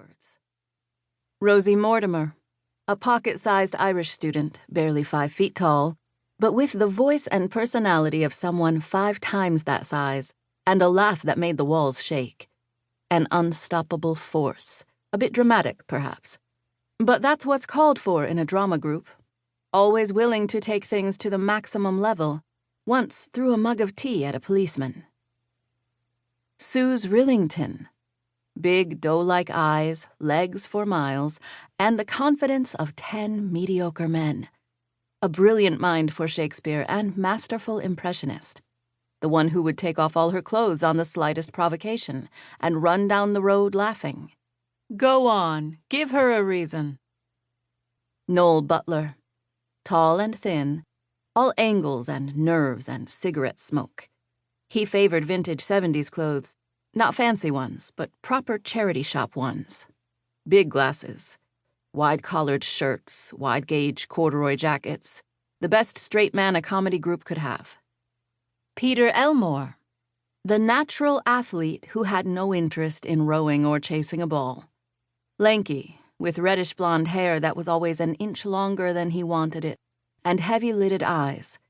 words. Rosie Mortimer, a pocket-sized Irish student, barely 5 feet tall, but with the voice and personality of someone 5 times that size, and a laugh that made the walls shake. An unstoppable force. A bit dramatic, perhaps. But that's what's called for in a drama group. Always willing to take things to the maximum level, once threw a mug of tea at a policeman. Suze Rillington. Big doe-like eyes, legs for miles, and the confidence of 10 mediocre men. A brilliant mind for Shakespeare and masterful impressionist. The one who would take off all her clothes on the slightest provocation and run down the road laughing. Go on, give her a reason. Noel Butler. Tall and thin, all angles and nerves and cigarette smoke. He favored vintage 70s clothes, not fancy ones, but proper charity shop ones. Big glasses, wide-collared shirts, wide-gauge corduroy jackets, the best straight man a comedy group could have. Peter Elmore, the natural athlete who had no interest in rowing or chasing a ball. Lanky, with reddish-blonde hair that was always an inch longer than he wanted it, and heavy-lidded eyes.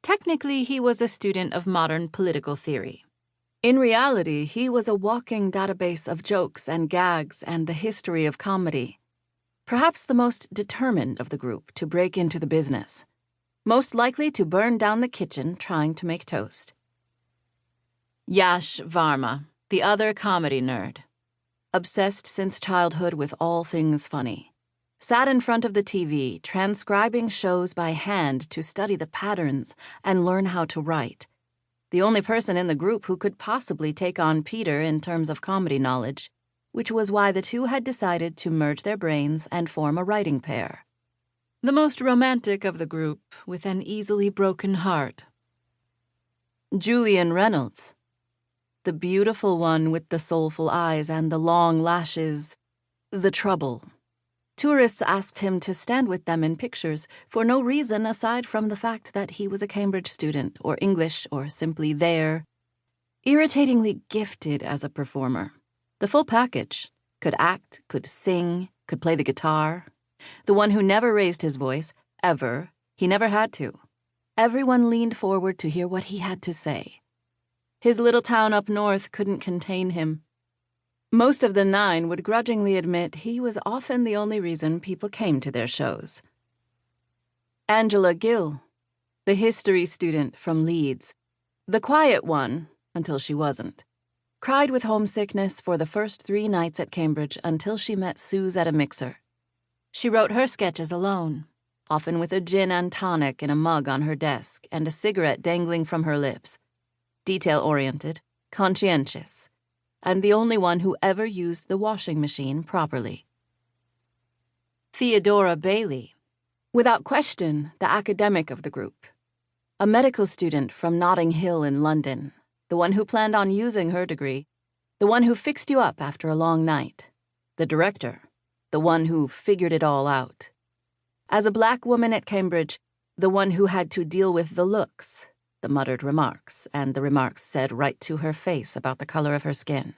Technically, he was a student of modern political theory. In reality, he was a walking database of jokes and gags and the history of comedy. Perhaps the most determined of the group to break into the business. Most likely to burn down the kitchen trying to make toast. Yash Varma, the other comedy nerd. Obsessed since childhood with all things funny. Sat in front of the TV, transcribing shows by hand to study the patterns and learn how to write. The only person in the group who could possibly take on Peter in terms of comedy knowledge, which was why the two had decided to merge their brains and form a writing pair. The most romantic of the group, with an easily broken heart. Julian Reynolds. The beautiful one with the soulful eyes and the long lashes. The trouble. Tourists asked him to stand with them in pictures for no reason aside from the fact that he was a Cambridge student, or English, or simply there. Irritatingly gifted as a performer. The full package. Could act, could sing, could play the guitar. The one who never raised his voice, ever. He never had to. Everyone leaned forward to hear what he had to say. His little town up north couldn't contain him. Most of the 9 would grudgingly admit he was often the only reason people came to their shows. Angela Gill, the history student from Leeds. The quiet one, until she wasn't. Cried with homesickness for the first 3 nights at Cambridge until she met Suze at a mixer. She wrote her sketches alone, often with a gin and tonic in a mug on her desk and a cigarette dangling from her lips. Detail-oriented, conscientious, and the only one who ever used the washing machine properly. Theodora Bailey, without question, the academic of the group. A medical student from Notting Hill in London, the one who planned on using her degree, the one who fixed you up after a long night, the director, the one who figured it all out. As a black woman at Cambridge, the one who had to deal with the looks, the muttered remarks, and the remarks said right to her face about the color of her skin.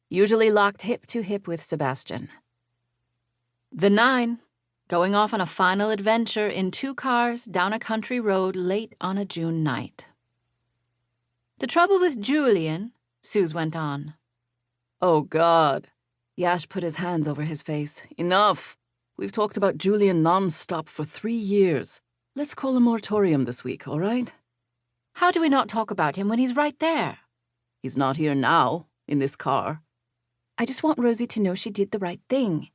Usually locked hip to hip with Sebastian. The 9, going off on a final adventure in 2 cars down a country road late on a June night. The trouble with Julian, Suze went on. Oh, God. Yash put his hands over his face. Enough. We've talked about Julian non-stop for 3 years. Let's call a moratorium this week, all right? How do we not talk about him when he's right there? He's not here now, in this car. I just want Rosie to know she did the right thing.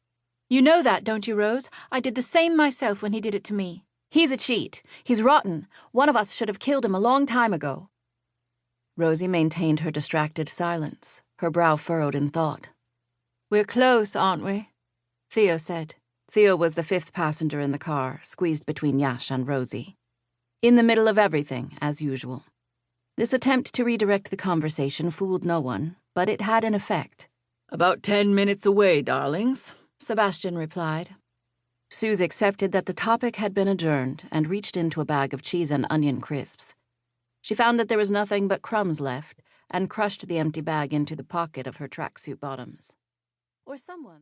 You know that, don't you, Rose? I did the same myself when he did it to me. He's a cheat. He's rotten. One of us should have killed him a long time ago. Rosie maintained her distracted silence, her brow furrowed in thought. We're close, aren't we? Theo said. Theo was the 5th passenger in the car, squeezed between Yash and Rosie. In the middle of everything, as usual. This attempt to redirect the conversation fooled no one, but it had an effect. About 10 minutes away, darlings, Sebastian replied. Suze accepted that the topic had been adjourned and reached into a bag of cheese and onion crisps. She found that there was nothing but crumbs left and crushed the empty bag into the pocket of her tracksuit bottoms. Or someone...